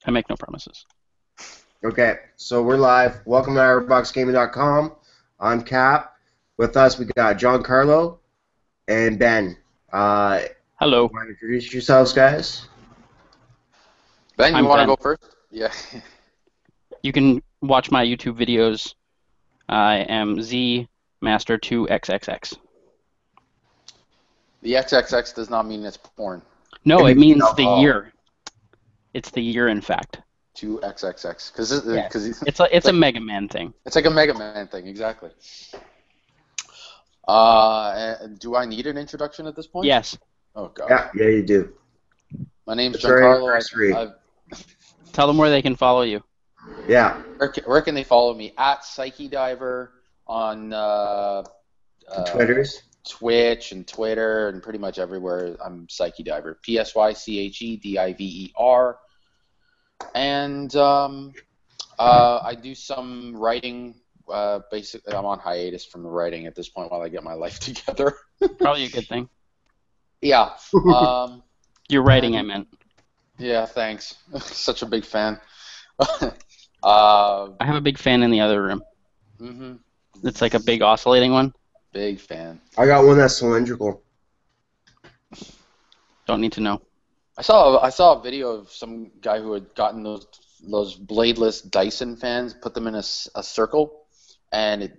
I make no promises. Okay, so we're live. Welcome to IronBoxGaming.com. I'm Cap. With us, we got John Carlo and Ben. Hello. Want to introduce yourselves, guys? Ben, you I'm want to Ben. go first? Yeah. You can watch my YouTube videos. I am Z Master 2XXX. The XXX does not mean it's porn. No, it means the alcohol. year. It's the year, in fact. 2XXX. Yeah. Because It's a Mega Man thing. it's like a Mega Man thing, exactly. Do I need an introduction at this point? Yes. Oh, God. Yeah, you do. My name's It's our Giancarlo. anniversary. Tell them where they can follow you. Yeah. Where can they follow me? At Psyche Diver on Twitters. Twitch and Twitter and pretty much everywhere. I'm Psyche Diver. PsycheDiver. And I do some writing. Basically, I'm on hiatus from the writing at this point while I get my life together. Probably a good thing. Yeah. You're writing, I meant. Yeah, thanks. Such a big fan. I have a big fan in the other room. Mm-hmm. It's like a big oscillating one. Big fan. I got one that's cylindrical. Don't need to know. I saw a video of some guy who had gotten those bladeless Dyson fans, put them in a circle, and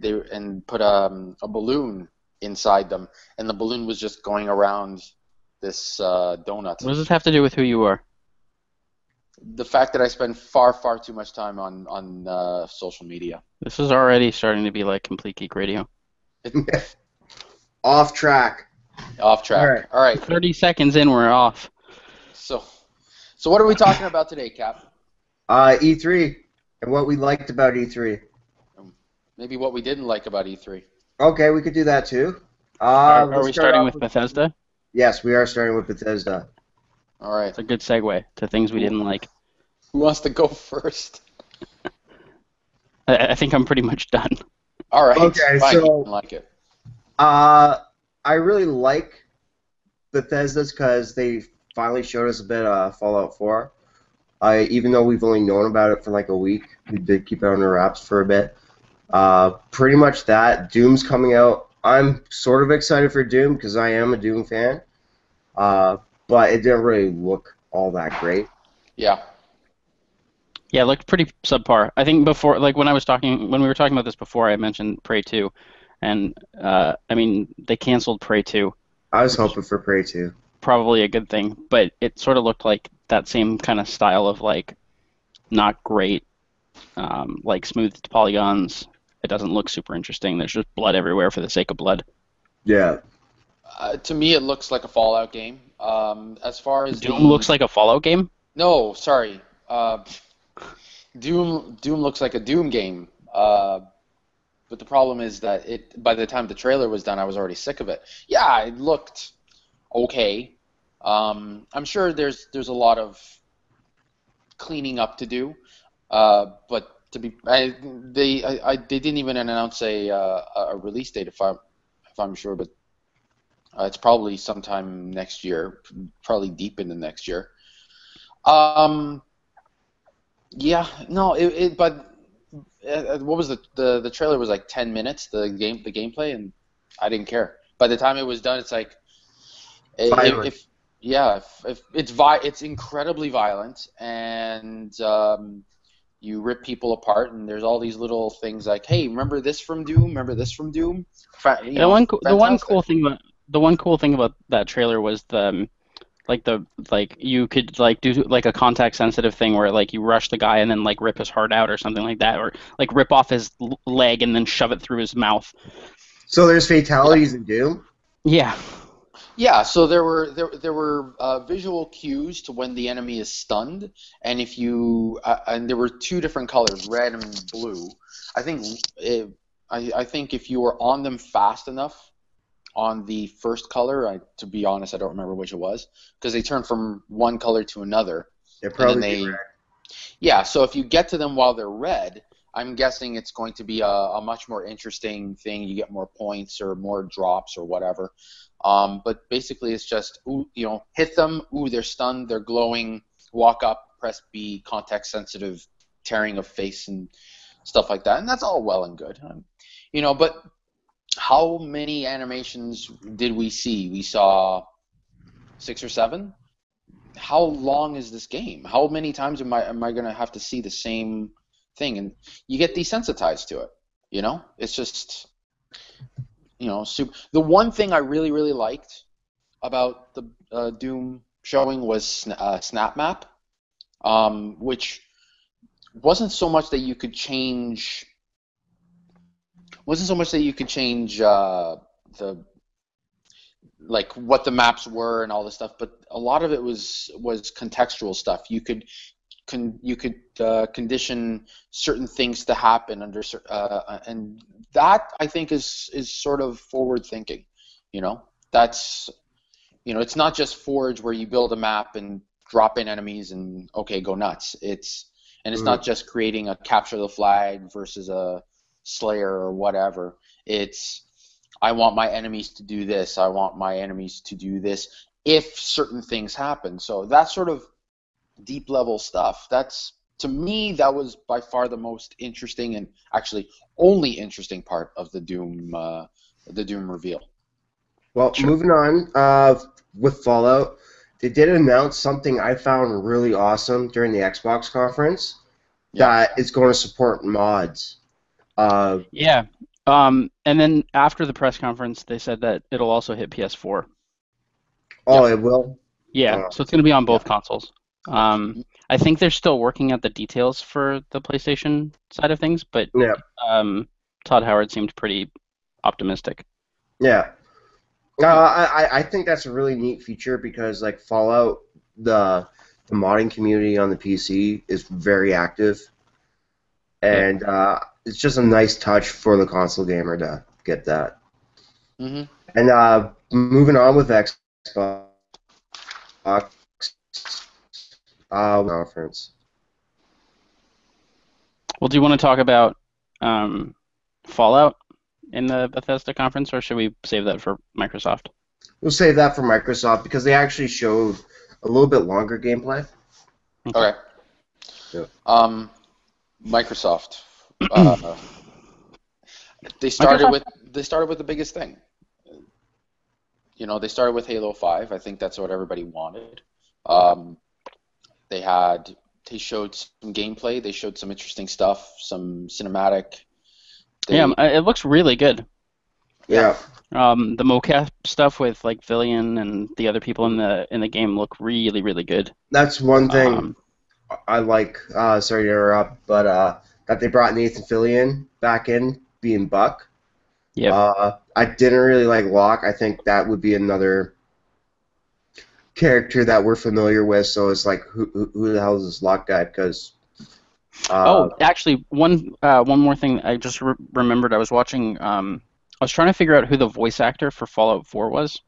put a balloon inside them, and the balloon was just going around this donut. What does this have to do with who you are? The fact that I spend far too much time on social media. This is already starting to be like Complete Geek Radio. Off track. Off track. All right. 30 seconds in, we're off. So what are we talking about today, Cap? E3 and what we liked about E3. Maybe what we didn't like about E3. Okay, we could do that too. Are let's we start starting off with Bethesda? Yes, we are starting with Bethesda. All right. It's a good segue to things we didn't like. Who wants to go first? I think I'm pretty much done. All right. Okay, fine, so- you didn't like it. I really like Bethesda's because they finally showed us a bit of Fallout 4. Even though we've only known about it for like a week, we did keep it under wraps for a bit. Pretty much that. Doom's coming out. I'm sort of excited for Doom because I am a Doom fan, but it didn't really look all that great. Yeah. Yeah, it looked pretty subpar. I think before, like when we were talking about this before, I mentioned Prey 2, and I mean they canceled Prey 2. I was hoping for Prey 2. Probably a good thing, but it sort of looked like that same kind of style of like not great, like smoothed polygons. It doesn't look super interesting. There's just blood everywhere for the sake of blood. Yeah. To me, it looks like a Fallout game. As far as Doom looks like a Fallout game? No, sorry. Doom looks like a Doom game. But the problem is that by the time the trailer was done, I was already sick of it. Yeah, it looked okay. I'm sure there's a lot of cleaning up to do. But they didn't even announce a release date if I'm sure, but it's probably sometime next year, probably deep into next year. Yeah, no, but what was the trailer was like 10 minutes, the gameplay, and I didn't care. By the time it was done, it's like if it's incredibly violent, and you rip people apart, and there's all these little things like, hey, remember this from Doom? Remember this from Doom? The one cool thing about that trailer was you could like do like a context sensitive thing where like you rush the guy and then like rip his heart out or something like that, or like rip off his leg and then shove it through his mouth. So there's fatalities in Doom? Yeah. Yeah, so there were visual cues to when the enemy is stunned, and and there were two different colors, red and blue. I think if you were on them fast enough on the first color, to be honest, I don't remember which it was, because they turn from one color to another. They're probably red. Yeah, so if you get to them while they're red, I'm guessing it's going to be a much more interesting thing. You get more points or more drops or whatever. But basically it's just, hit them, they're stunned, they're glowing, walk up, press B, context sensitive tearing of face and stuff like that, and that's all well and good. But how many animations did we see? We saw 6 or 7. How long is this game? How many times am I going to have to see the same thing? And you get desensitized to it. It's just super. The one thing I really, really liked about the Doom showing was Snap Map, which wasn't so much that you could change. The like what the maps were and all this stuff, but a lot of it was contextual stuff. You could condition certain things to happen under and that I think is sort of forward thinking. That's it's not just Forge where you build a map and drop in enemies and okay, go nuts. It's not just creating a capture the flag versus a Slayer or whatever. It's I want my enemies to do this. I want my enemies to do this if certain things happen. So that sort of deep level stuff. To me, that was by far the most interesting and actually only interesting part of the Doom reveal. Well, Sure. moving on with Fallout, they did announce something I found really awesome during the Xbox conference that is going to support mods. Yeah. And then after the press conference, they said that it'll also hit PS4. Oh, it will? Yeah, so it's going to be on both consoles. I think they're still working out the details for the PlayStation side of things, but Yeah. Todd Howard seemed pretty optimistic. Yeah. I think that's a really neat feature because like Fallout, the modding community on the PC is very active, and it's just a nice touch for the console gamer to get that. Mm-hmm. And moving on with Xbox conference. Well, do you want to talk about Fallout in the Bethesda conference, or should we save that for Microsoft? We'll save that for Microsoft because they actually showed a little bit longer gameplay. Okay. Yeah. Microsoft. They started with the biggest thing. They started with Halo 5. I think that's what everybody wanted. They showed some gameplay. They showed some interesting stuff, some cinematic. It looks really good. Yeah. The mocap stuff with like Villian and the other people in the game look really, really good. That's one thing I like. Sorry to interrupt, but that they brought Nathan Fillion back in, being Buck. Yeah. I didn't really like Locke. I think that would be another character that we're familiar with. So it's like, who the hell is this Locke guy? Because actually, one more thing I just remembered. I was watching. I was trying to figure out who the voice actor for Fallout 4 was,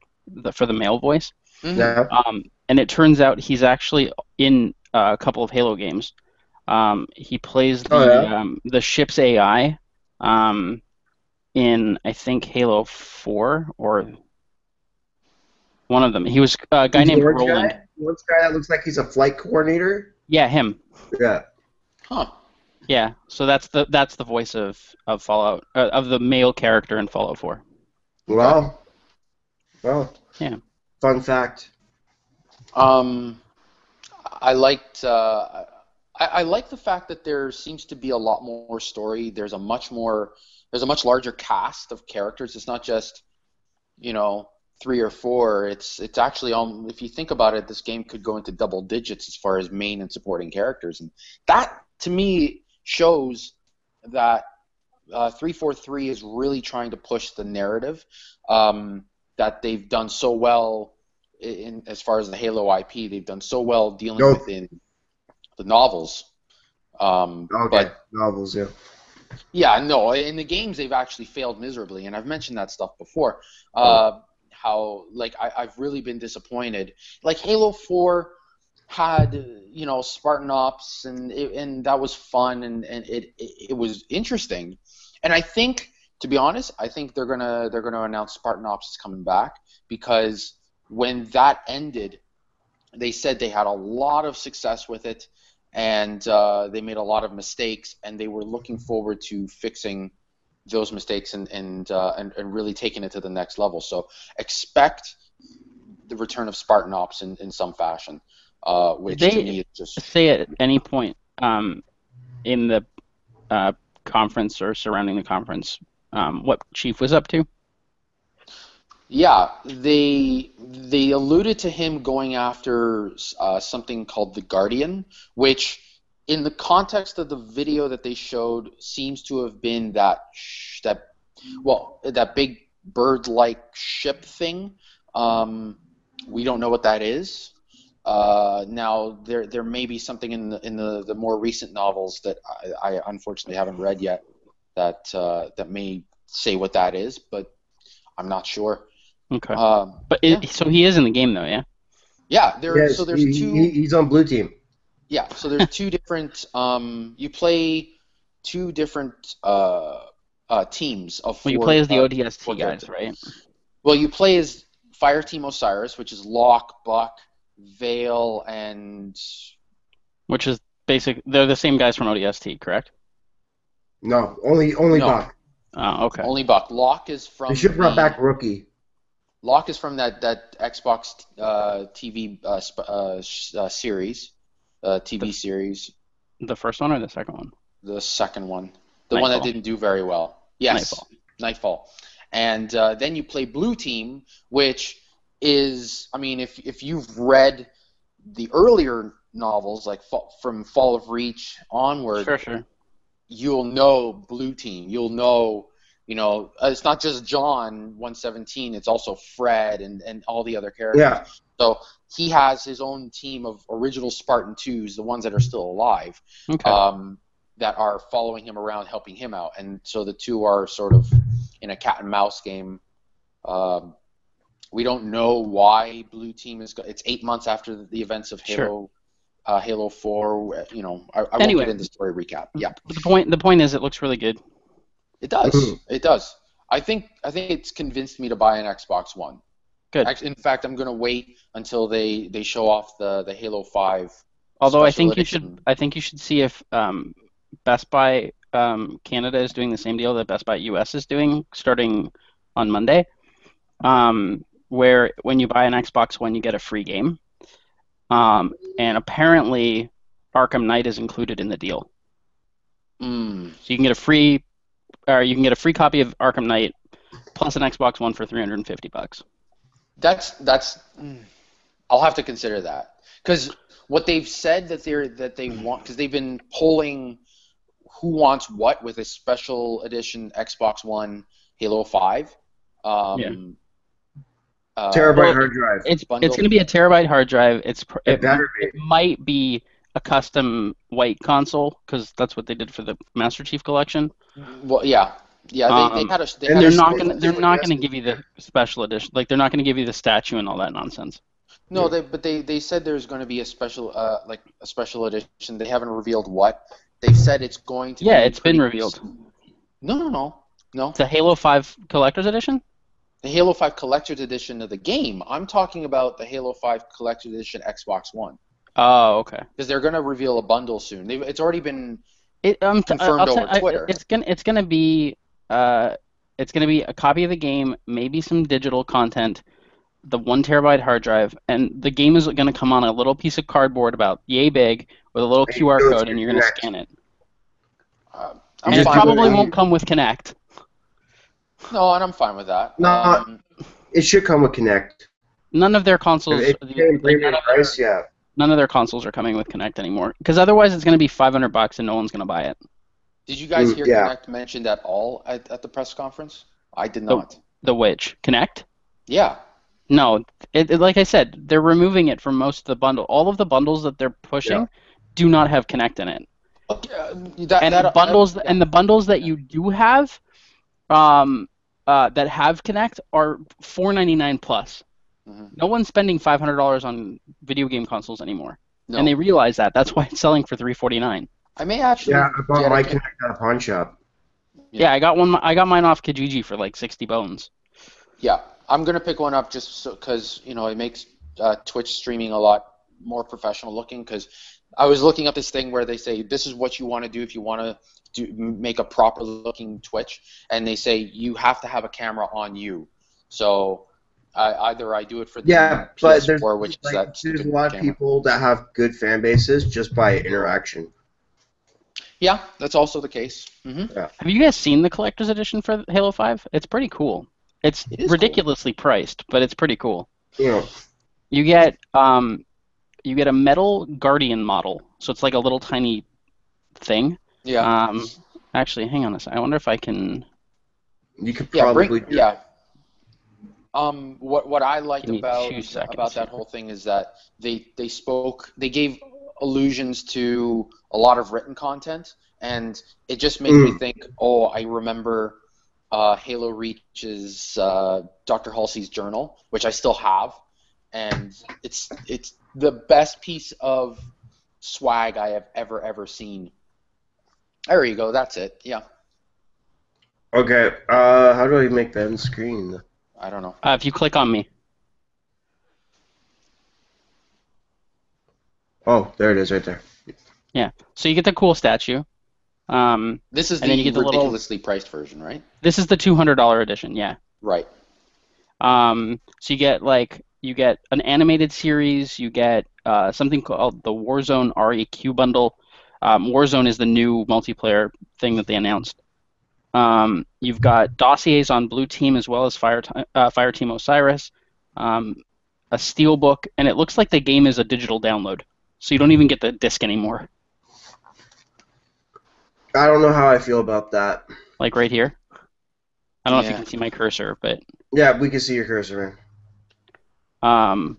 for the male voice. Mm-hmm. Yeah. And it turns out he's actually in a couple of Halo games. He plays the ship's AI in, I think, Halo 4 or one of them. He was a guy named Roland. One guy that looks like he's a flight coordinator. Yeah, him. Yeah. Huh. Yeah, so that's the voice of Fallout, of the male character in Fallout 4. Well. Yeah. Fun fact. I liked. I like the fact that there seems to be a lot more story. There's a much larger cast of characters. It's not just 3 or 4. It's actually if you think about it, this game could go into double digits as far as main and supporting characters, and that to me shows that 343 is really trying to push the narrative that they've done so well in as far as the Halo IP. They've done so well dealing with in the novels. Novels, yeah. Yeah, no, in the games they've actually failed miserably, and I've mentioned that stuff before. How I've really been disappointed. Like Halo 4 had Spartan Ops, and that was fun, and it was interesting. And I think, to be honest, I think they're gonna announce Spartan Ops is coming back, because when that ended, they said they had a lot of success with it, and they made a lot of mistakes, and they were looking forward to fixing those mistakes and really taking it to the next level. So expect the return of Spartan Ops in some fashion, which Did to they me is just say at any point in the conference or surrounding the conference what Chief was up to? yeah. They alluded to him going after something called the Guardian, which in the context of the video that they showed seems to have been that big bird-like ship thing. We don't know what that is. Now there may be something in the more recent novels that I unfortunately haven't read yet that may say what that is, but I'm not sure. Okay. Yeah. So he is in the game though, yeah? Yeah, Yes, so there's two. He's on blue team. Yeah, so there's two different. You play two different teams of four. Well, you play as the four ODST guys, characters. right? Well, you play as Fire Team Osiris, which is Locke, Buck, Vale, and Which is they're the same guys from ODST, correct? No, only No. Buck. Oh, okay. only Buck. Locke is from. They should have brought back Rookie. Locke is from that Xbox TV series, TV series, The first one or the second one? the second one, the one that Nightfall. didn't do very well. Yes, Nightfall. And then you play Blue Team, which is, I mean, if you've read the earlier novels, like from Fall of Reach onward, Sure. you'll know Blue Team. You'll know, it's not just John 117. It's also Fred and all the other characters. Yeah. So he has his own team of original Spartan 2s, the ones that are still alive, Okay. that are following him around, helping him out. And so the two are sort of in a cat and mouse game. We don't know why Blue Team is. It's 8 months after the events of Halo. Halo 4. I won't Anyway. get into story recap. Yeah. The point is, it looks really good. It does. Mhm. It does. I think it's convinced me to buy an Xbox One. Good. Actually, in fact, I'm going to wait until they show off the Halo 5. Although I special think edition. you should see if Best Buy Canada is doing the same deal that Best Buy US is doing starting on Monday, where when you buy an Xbox One, you get a free game, and apparently Arkham Knight is included in the deal. Mm. So you can get a free copy of Arkham Knight plus an Xbox One for $350. That's. I'll have to consider that, because what they've said that they want, because they've been polling who wants what with a special edition Xbox One Halo 5. Terabyte Well, hard drive. It's Bundle. going to be a terabyte hard drive. It better be. It might be a custom white console because that's what they did for the Master Chief Collection. Well, yeah. They had a. And They're there's not still- going to give you the special edition. Like they're not going to give you the statue and all that nonsense. No, they said there's going to be a special edition. They haven't revealed what. They've said it's going to. Yeah, be it's been pretty- revealed. No. It's a Halo 5 Collector's Edition? The Halo 5 Collector's Edition of the game. I'm talking about the Halo 5 Collector's Edition Xbox One. Oh, okay. Because they're going to reveal a bundle soon. It's already been Confirmed confirmed over Twitter. It's gonna be a copy of the game, maybe some digital content, the 1 terabyte hard drive, and the game is gonna come on a little piece of cardboard about yay big with a little Hey, QR go code, to and you're gonna Kinect. scan it. I'm And it just fine do probably with won't come with Kinect. that. No, and I'm fine with that. No. It should come with Kinect. None of their consoles, If it came premium price, yeah. none of their consoles are coming with Kinect anymore. Because otherwise, it's gonna be $500 and no one's gonna buy it. Did you guys hear yeah. Kinect mentioned at all at the press conference? I did not. The which Kinect? Yeah. No, like I said, they're removing it from most of the bundle. All of the bundles that they're pushing do not have Kinect in it. Okay, And the bundles that you do have, that have Kinect are $499 plus. Mhm. No one's spending $500 on video game consoles anymore, No. and they realize that. That's why it's selling for $349. I may actually. Yeah, I bought get my a- Kinect at a pawn shop. Yeah, I got one. I got mine off Kijiji for like 60 bones. Yeah, I'm gonna pick one up just because it makes Twitch streaming a lot more professional looking, because I was looking up this thing where they say this is what you want to do if you want to make a proper looking Twitch, and they say you have to have a camera on you. So either I do it for the but PS4, which is that there's stupid a lot of camera. people that have good fan bases just by interaction. Yeah, that's also the case. Mm-hmm. Have you guys seen the collector's edition for Halo 5? It's pretty cool. It's It is ridiculously priced, but it's pretty cool. You know, You get a metal Guardian model, so it's like a little tiny thing. Yeah. Actually, hang on a second. I wonder if I can. you could Yeah, probably do yeah. What I liked Give me about 2 seconds that here. whole thing is that they gave allusions to a lot of written content, and it just made me think, oh, I remember Halo Reach's Dr. Halsey's journal, which I still have, and it's the best piece of swag I have ever seen. There you go. That's it. Yeah. Okay, how do I make that on screen? I don't know. If you click on me. Oh, there it is right there. Yeah. So you get the cool statue. This is And then you the get the little- ridiculously priced version, right? This is the $200 edition, yeah. Right. So you get an animated series, you get something called the Warzone REQ bundle. Warzone is the new multiplayer thing that they announced. You've got dossiers on Blue Team as well as Fireteam Osiris, a steelbook, and it looks like the game is a digital download, so you don't even get the disc anymore. I don't know how I feel about that. Like right here. I don't know if you Yeah. can see my cursor, but Yeah, we can see your cursor, man.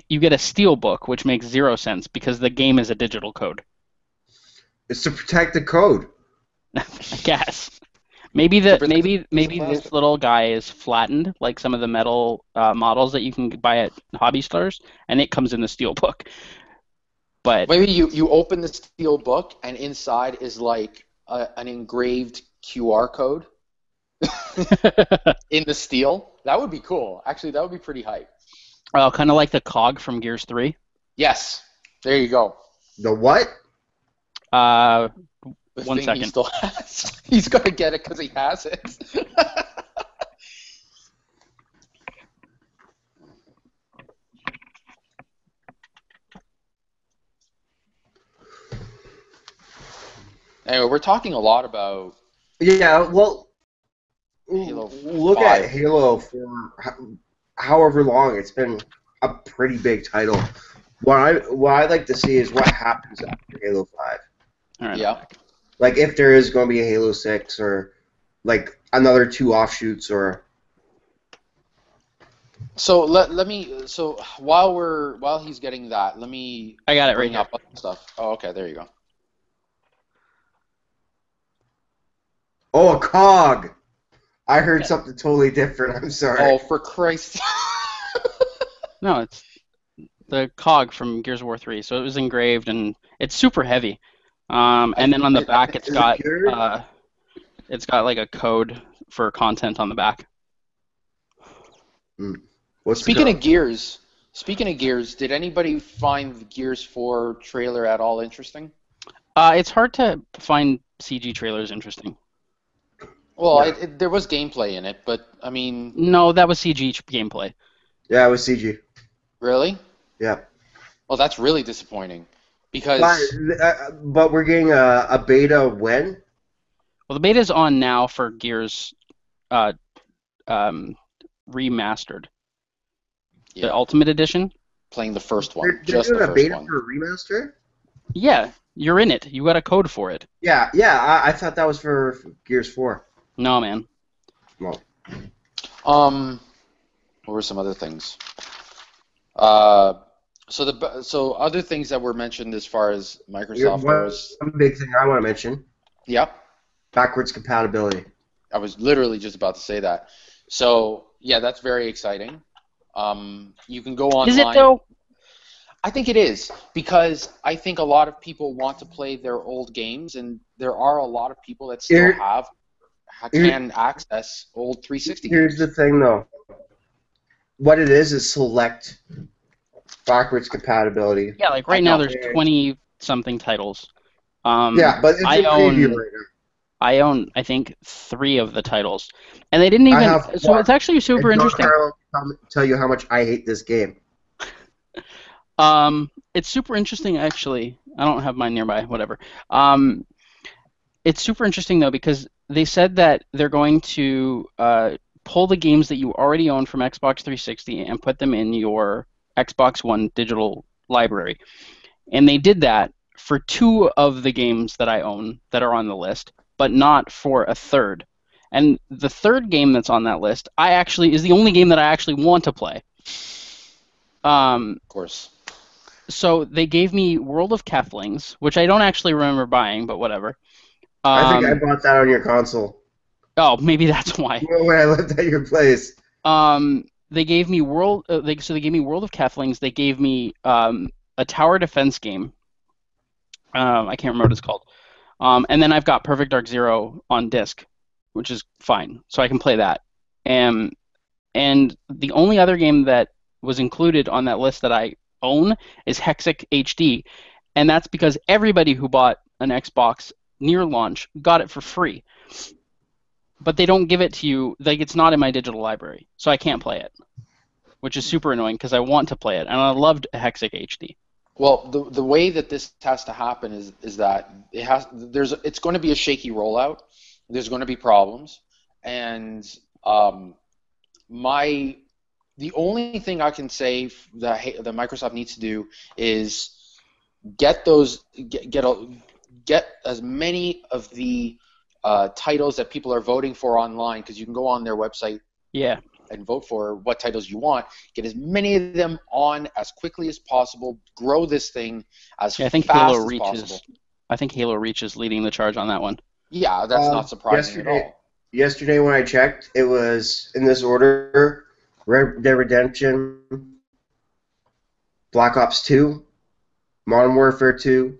you get a steelbook, which makes 0 sense because the game is a digital code. It's to protect the code. I guess. Maybe this little guy is flattened like some of the metal models that you can buy at hobby stores, and it comes in the steelbook. But Maybe you open the steel book and inside is like an engraved QR code in the steel. That would be cool. Actually, that would be pretty hype. kind of like the cog from Gears 3. Yes. There you go. The what? The One thing second. He still has. He's gonna get it because he has it. Anyway, we're talking a lot about Yeah, well, Halo look 5. at Halo for however long. It's been a pretty big title. What I'd like to see is what happens after Halo 5. All right. Yeah. Like if there is going to be a Halo 6 or like another 2 offshoots or So let me. So while he's getting that, let me I got it right bring here. up other stuff. Oh, okay. There you go. oh, a cog. I heard something totally different. I'm sorry. Oh, for Christ. No, it's the cog from Gears of War 3. So it was engraved, and it's super heavy. And then on the back, Is it pure? it's got like a code for content on the back. What's the Speaking cog? of Gears, did anybody find the Gears 4 trailer at all interesting? It's hard to find CG trailers interesting. Well, Yeah. there was gameplay in it, but I mean, No, that was CG gameplay. Yeah, it was CG. really? Yeah. Well, that's really disappointing because But we're getting a beta when? Well, the beta's on now for Gears remastered. yeah, The Ultimate Edition. playing the first They're one, just the doing a first beta one. for a remaster? Yeah, you're in it. You got a code for it. Yeah. I thought that was for Gears 4. No, man. Well, What were some other things? So other things that were mentioned as far as Microsoft was, one big thing I want to mention: yep. backwards compatibility. I was literally just about to say that. So yeah, that's very exciting. You can go online. Is it though? I think it is because I think a lot of people want to play their old games, and there are a lot of people that still can access old 360 Here's games. the thing, though. What it is select backwards compatibility. Yeah, like right I now know. there's 20-something titles. Yeah, but it's I in preview own right now. I own I think 3 of the titles, and they didn't I even. have So one. it's actually super And John interesting. Carroll will tell you how much I hate this game. It's super interesting actually. I don't have mine nearby. Whatever. Um, it's super interesting though because they said that they're going to pull the games that you already own from Xbox 360 and put them in your Xbox One digital library. And they did that for 2 of the games that I own that are on the list, but not for a third. And the third game that's on that list, is the only game that I actually want to play. Of course. So they gave me World of Keflings, which I don't actually remember buying, but whatever. I think I bought that on your console Oh, maybe that's why. when I lived at your place. They gave me they gave me World of Keflings. They gave me a tower defense game. I can't remember what it's called. And then I've got Perfect Dark Zero on disc, which is fine, so I can play that. And the only other game that was included on that list that I own is Hexic HD, and that's because everybody who bought an Xbox near launch got it for free. But they don't give it to you, like it's not in my digital library, so I can't play it, which is super annoying because I want to play it, and I loved Hexic HD. Well, the way that this has to happen is that it's going to be a shaky rollout. There's going to be problems, and the only thing I can say that Microsoft needs to do is get as many of the titles that people are voting for online, because you can go on their website Yeah. and vote for what titles you want. Get as many of them on as quickly as possible. Grow this thing as I think fast Halo as Reach possible. I think Halo Reach is leading the charge on that one. Yeah, that's not surprising at all. Yesterday when I checked, it was in this order: Red Dead Redemption, Black Ops 2, Modern Warfare 2,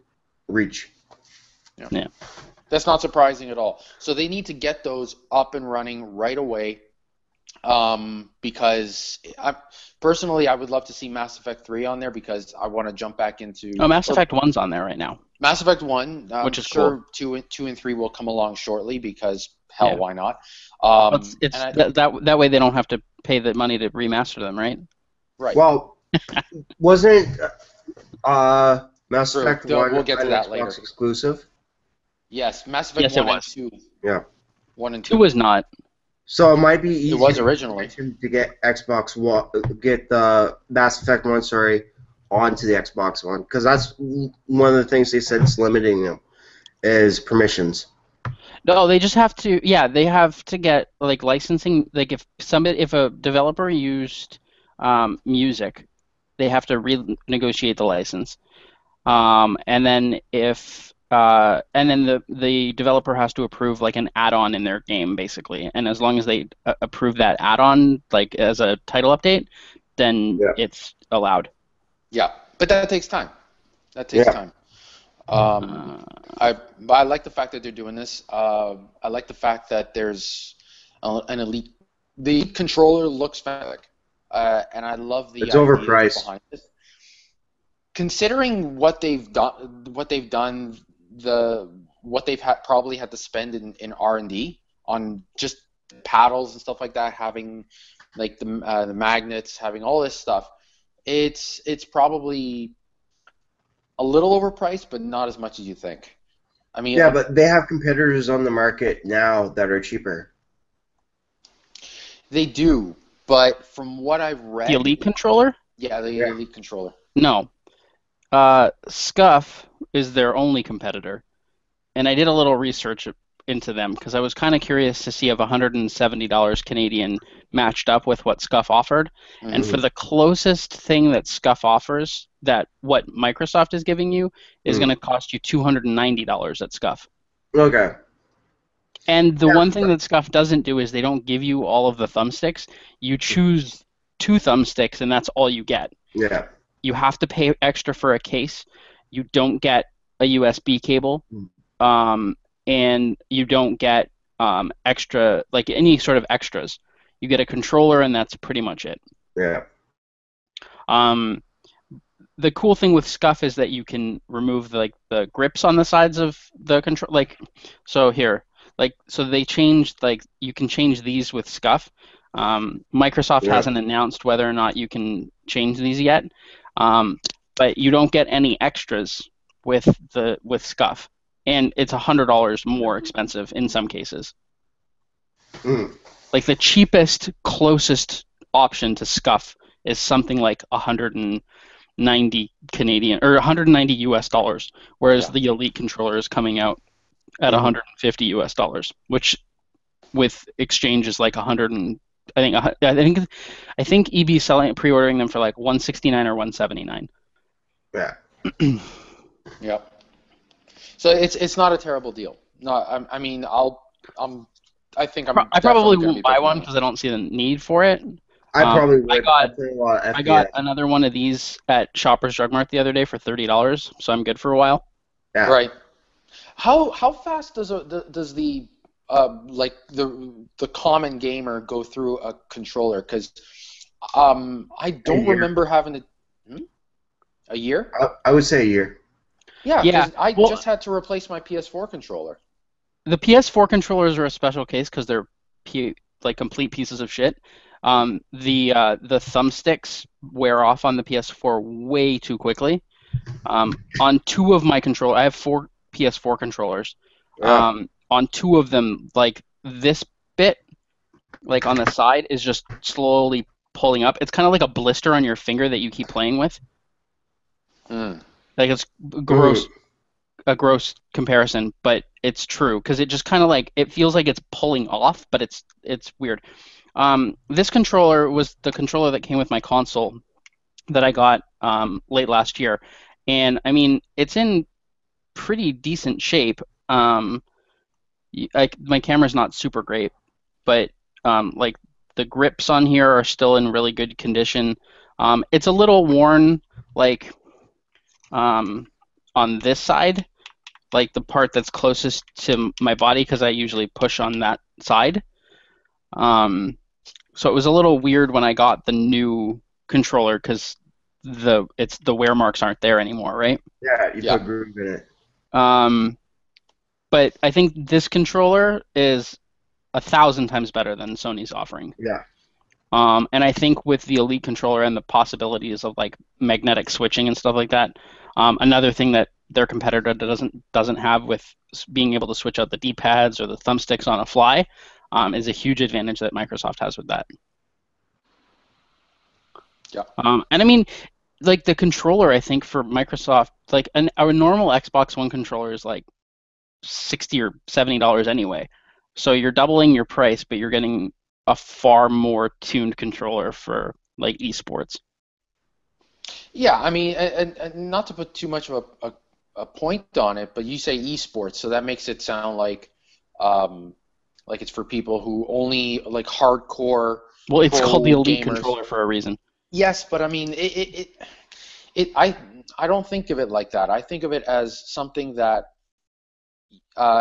Reach. Yeah. That's not surprising at all. So they need to get those up and running right away, because personally I would love to see Mass Effect 3 on there because I want to jump back into... Oh, Mass Effect 1's on there right now. Mass Effect 1, which is sure cool. 2 and 3 will come along shortly because, hell, Yeah. why not? That way they don't have to pay the money to remaster them, right? Right. Well, wasn't Mass True. Effect We'll 1 get to an that Xbox later. exclusive? Yes, Mass Effect Yes, it 1 and was. 2. Yeah. 1 and 2. 2 was not. So it might be easier It was originally. to get Xbox One, get the Mass Effect 1, onto the Xbox One, because that's one of the things they said is limiting them, is permissions. No, they just have to. Yeah, they have to get like licensing. Like if a developer used music, they have to renegotiate the license. And then the developer has to approve like an add-on in their game, basically. And as long as they approve that add-on, like as a title update, then it's allowed. Yeah, but that takes time. That takes time. I like the fact that they're doing this. I like the fact that there's an elite. The controller looks fantastic, and I love the It's ideas overpriced. behind it. Considering what they've done, what they've probably had to spend in R&D on just paddles and stuff like that, having like the magnets, having all this stuff. It's probably a little overpriced, but not as much as you think. I mean, Yeah, but they have competitors on the market now that are cheaper. They do, but from what I've read, The Elite controller? Yeah, the Elite controller. No. Scuf is their only competitor, and I did a little research into them because I was kind of curious to see if $170 Canadian matched up with what Scuf offered. Mm-hmm. And for the closest thing that Scuf offers, that what Microsoft is giving you is going to cost you $290 at Scuf. Okay. And the one thing that Scuf doesn't do is they don't give you all of the thumbsticks. You choose 2 thumbsticks, and that's all you get. Yeah. You have to pay extra for a case. You don't get a USB cable. And you don't get extra, like any sort of extras. You get a controller, and that's pretty much it. Yeah. the cool thing with Scuff is that you can remove the grips on the sides of the control. Like, so here, like, so they changed, like, you can change these with Scuff. Microsoft Yeah. hasn't announced whether or not you can change these yet, but you don't get any extras with Scuff, and it's $100 more expensive in some cases. Mm. Like the cheapest, closest option to Scuff is something like 190 Canadian or 190 US dollars, whereas Yeah. the Elite controller is coming out at 150 US dollars, which with exchange is like 100 and I think EB selling pre-ordering them for like 169 or 179. Yeah. Yep. So it's not a terrible deal. No, I mean I think I'm I definitely probably going to be won't buy picking one it up. because I need the need for it. I probably would. I got play a lot of I FPS. got another one of these at Shoppers Drug Mart the other day for $30, so I'm good for a while. Yeah. Right. How fast does the like the common gamer go through a controller? Because I don't year. remember having to. A year? I would say a year. Yeah, Yeah, because I well- just had to replace my PS4 controller. The PS4 controllers are a special case because they're like complete pieces of shit. The thumbsticks wear off on the PS4 way too quickly. On two of my controllers, I have 4 PS4 controllers. Yeah. On 2 of them, like this bit, like on the side, is just slowly pulling up. It's kind of like a blister on your finger that you keep playing with. Mm. Like it's gross, a gross comparison, but it's true because it just kind of like it feels like it's pulling off, but it's weird. This controller was the controller that came with my console that I got late last year, and I mean it's in pretty decent shape. My camera's not super great, but like the grips on here are still in really good condition. It's a little worn, like on this side, like the part that's closest to my body, because I usually push on that side. So it was a little weird when I got the new controller because the wear marks aren't there anymore, right? Yeah, you Yeah. put groove in it. But I think this controller is 1,000 times better than Sony's offering. Yeah. And I think with the Elite controller and the possibilities of like magnetic switching and stuff like that, another thing that their competitor doesn't have with being able to switch out the D-pads or the thumbsticks on a fly, is a huge advantage that Microsoft has with that. Yeah. And I mean, like the controller, I think for Microsoft, like our normal Xbox One controller is like $60 or $70 anyway. So you're doubling your price, but you're getting a far more tuned controller for like esports. Yeah, I mean, and not to put too much of a point on it, but you say esports, so that makes it sound like it's for people who only like hardcore. Well, it's called the pro Elite gamers. controller for a reason. Yes, but I mean, I don't think of it like that. I think of it as something that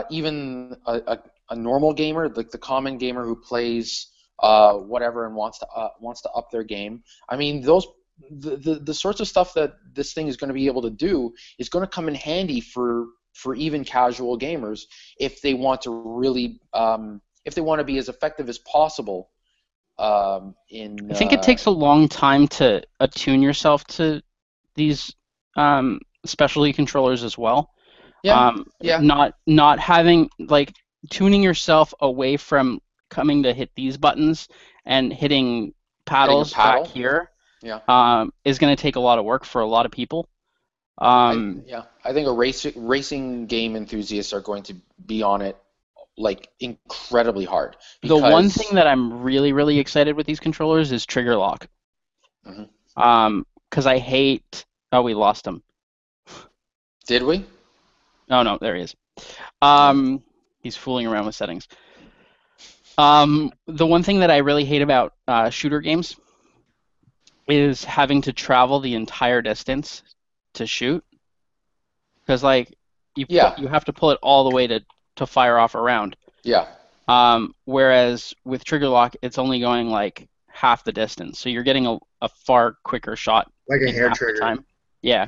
even a normal gamer, like the common gamer who plays whatever and wants to up their game. I mean, the sorts of stuff that this thing is going to be able to do is going to come in handy for even casual gamers if they want to really if they want to be as effective as possible. I think it takes a long time to attune yourself to these specialty controllers as well. Yeah. Not having like tuning yourself away from coming to hit these buttons and hitting paddles paddle. back here. Yeah. Is going to take a lot of work for a lot of people. I think a racing game enthusiasts are going to be on it like incredibly hard. The one thing that I'm really, really excited with these controllers is trigger lock. Mhm. Because I hate. Oh, we lost him. Did we? Oh no, there he is. He's fooling around with settings. The one thing that I really hate about shooter games is having to travel the entire distance to shoot. Because like you have to pull it all the way to fire off a round. Yeah. Whereas with trigger lock, it's only going like half the distance, so you're getting a far quicker shot. Like a in hair half the trigger. time. Yeah,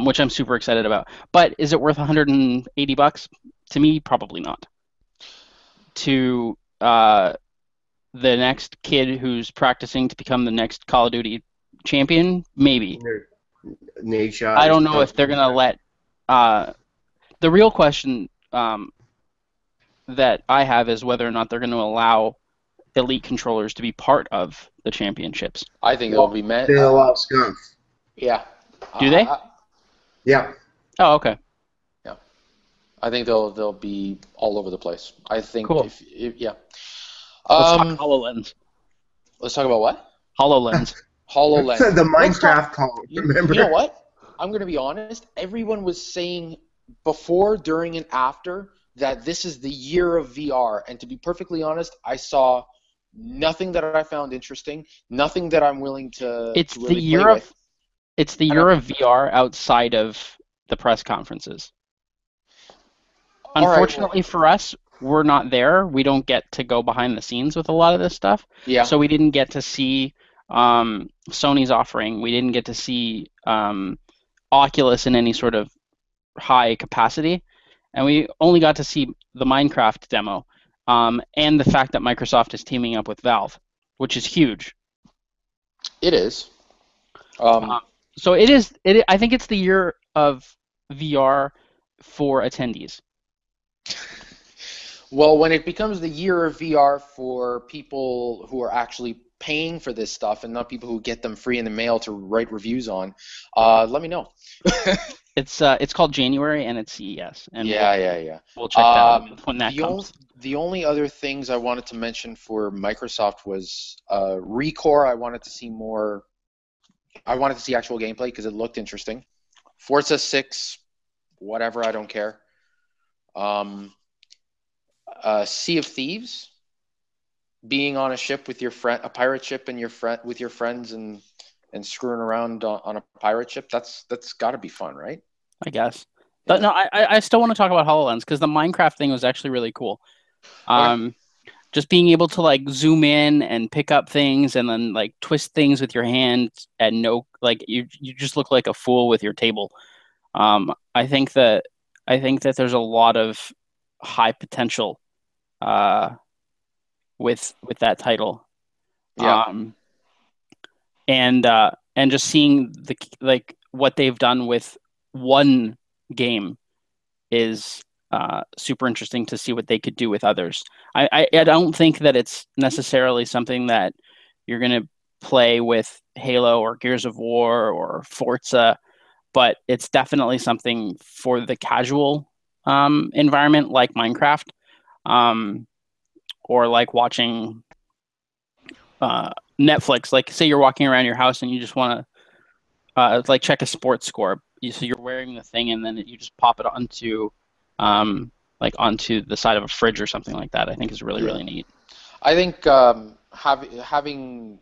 which I'm super excited about. But is it worth $180? To me, probably not. To the next kid who's practicing to become the next Call of Duty champion, maybe. Nate Shot I or don't know if something they're like gonna that. let. The real question that I have is whether or not they're going to allow elite controllers to be part of the championships. I think it'll Well, be meant. they allow scum. Yeah. Do they? Yeah. Oh, okay. Yeah. I think they'll be all over the place. I think Cool. if yeah. Let's talk Um, HoloLens. let's talk about what? HoloLens. HoloLens. The Let's talk. Minecraft call. You Remember? know what? I'm going to be honest. Everyone was saying before, during, and after that this is the year of VR. And to be perfectly honest, I saw nothing that I found interesting, nothing that I'm willing It's to the really play year of with. it's the And year of VR outside of the press conferences. all right, well, Unfortunately for us, we're not there. We don't get to go behind the scenes with a lot of this stuff. yeah, So we didn't get to see Sony's offering. We didn't get to see Oculus in any sort of high capacity. And we only got to see the Minecraft demo and the fact that Microsoft is teaming up with Valve, which is huge. it is. Um, so it is. I think it's the year of VR for attendees. Well, when it becomes the year of VR for people who are actually paying for this stuff and not people who get them free in the mail to write reviews on, let me know. It's called January and it's CES, and Yeah. we'll check that out when that The only comes. the only other things I wanted to mention for Microsoft was Recore. I wanted to see more. I wanted to see actual gameplay because it looked interesting. Forza 6, whatever, I don't care. Um, Sea of Thieves, being on a ship with your friend, a pirate ship, and with your friends, and screwing around on a pirate ship. That's got to be fun, right? I guess. But Yeah. no, I still want to talk about HoloLens because the Minecraft thing was actually really cool. Okay. Just being able to like zoom in and pick up things and then like twist things with your hands and no like you just look like a fool with your table. I think that there's a lot of high potential uh, with that title. Yeah. Um, and just seeing the like what they've done with one game is super interesting to see what they could do with others. I don't think that it's necessarily something that you're going to play with Halo or Gears of War or Forza, but it's definitely something for the casual environment like Minecraft, um, or like watching Netflix. Like, say you're walking around your house and you just want to like check a sports score. So you're wearing the thing and then you just pop it onto onto the side of a fridge or something like that. I think is really Yeah. really neat. I think having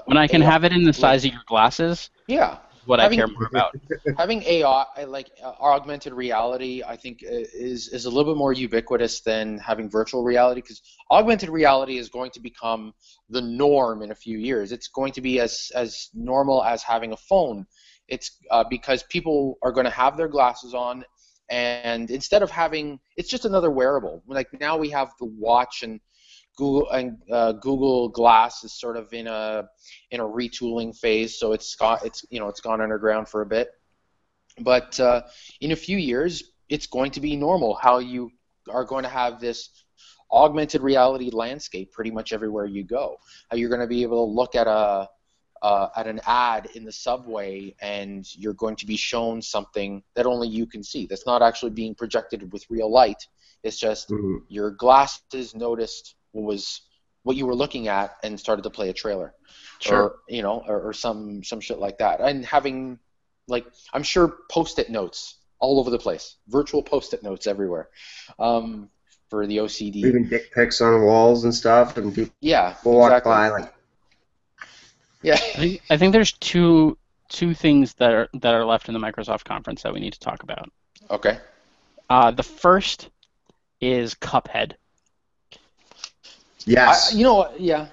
When I can AI, have it in the like, size of your glasses, yeah, is what I having care more about. having AI like augmented reality, I think is a little bit more ubiquitous than having virtual reality because augmented reality is going to become the norm in a few years. It's going to be as normal as having a phone. It's because people are going to have their glasses on, and instead of having, it's just another wearable. Like now we have the watch and Google Glass is sort of in a retooling phase, so it's gone underground for a bit. But in a few years, it's going to be normal how you are going to have this augmented reality landscape pretty much everywhere you go. How you're going to be able to look at an ad in the subway and you're going to be shown something that only you can see. That's not actually being projected with real light. It's just Mhm. your glasses noticed what you were looking at and started to play a trailer, Sure. or some shit like that. And having, like, I'm sure post-it notes all over the place, virtual post-it notes everywhere, for the OCD. Even dick pics on walls and stuff, and people Yeah, walk exactly. by like, Yeah. I think there's two things that are left in the Microsoft conference that we need to talk about. Okay. The first is Cuphead. yes. You know what? Yeah.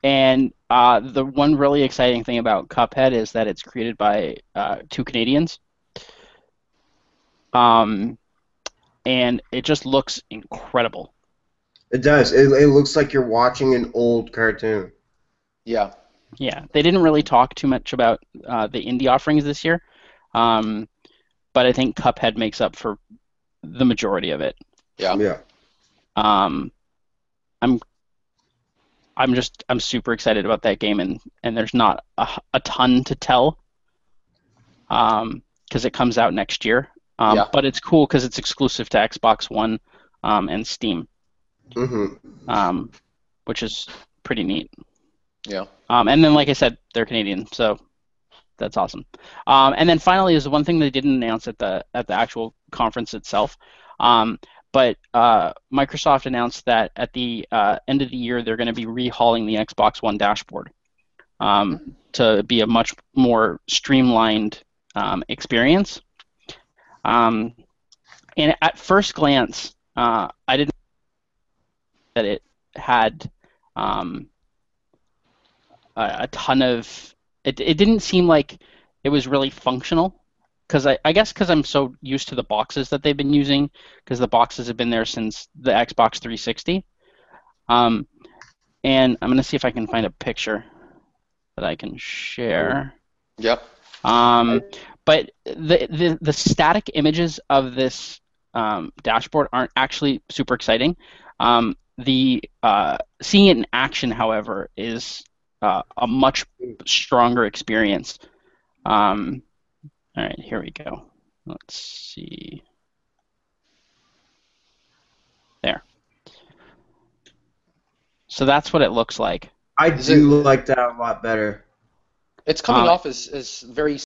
And The one really exciting thing about Cuphead is that it's created by two Canadians. Um, and it just looks incredible. It does. It looks like you're watching an old cartoon. Yeah. Yeah, they didn't really talk too much about the indie offerings this year, but I think Cuphead makes up for the majority of it. Yeah. Yeah. Um, I'm I'm super excited about that game, and there's not a ton to tell, because it comes out next year. Yeah. But it's cool because it's exclusive to Xbox One, and Steam, Mm-hmm. which is pretty neat. Yeah. And then, like I said, they're Canadian, so that's awesome. And then finally is the one thing they didn't announce at the actual conference itself. But Microsoft announced that at the end of the year they're going to be rehauling the Xbox One dashboard to be a much more streamlined experience. And at first glance, I didn't know that it had a ton of. It didn't seem like it was really functional. Because I guess because I'm so used to the boxes that they've been using, because the boxes have been there since the Xbox 360. And I'm going to see if I can find a picture that I can share. Yep. But the static images of this dashboard aren't actually super exciting. The seeing it in action, however, is a much stronger experience. All right, here we go. Let's see. There. So that's what it looks like. I do like that a lot better. It's coming off as very